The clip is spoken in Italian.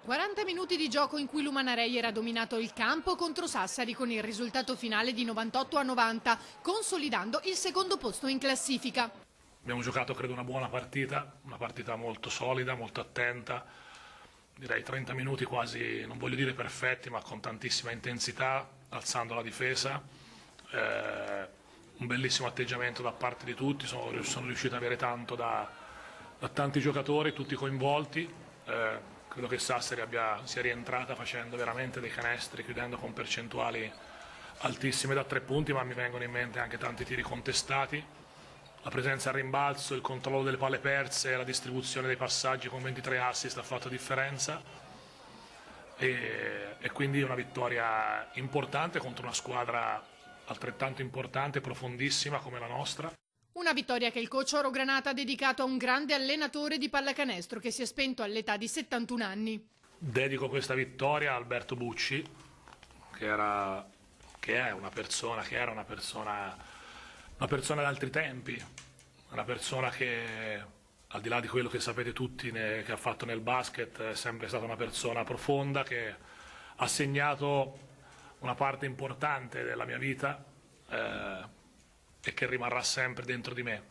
40 minuti di gioco in cui l'Umanarei era dominato il campo contro Sassari con il risultato finale di 98-90, consolidando il secondo posto in classifica. Abbiamo giocato credo una buona partita, una partita molto solida, molto attenta, direi 30 minuti quasi, non voglio dire perfetti, ma con tantissima intensità, alzando la difesa, un bellissimo atteggiamento da parte di tutti, sono riuscito ad avere tanto da tanti giocatori, tutti coinvolti. Credo che Sassari sia rientrata facendo veramente dei canestri, chiudendo con percentuali altissime da 3 punti, ma mi vengono in mente anche tanti tiri contestati. La presenza al rimbalzo, il controllo delle palle perse, la distribuzione dei passaggi con 23 assist ha fatto differenza e quindi una vittoria importante contro una squadra altrettanto importante e profondissima come la nostra. Una vittoria che il coach Orogranata ha dedicato a un grande allenatore di pallacanestro che si è spento all'età di 71 anni. Dedico questa vittoria a Alberto Bucci, che era una persona d'altri tempi, una persona che, al di là di quello che sapete tutti che ha fatto nel basket, è sempre stata una persona profonda che ha segnato una parte importante della mia vita e che rimarrà sempre dentro di me.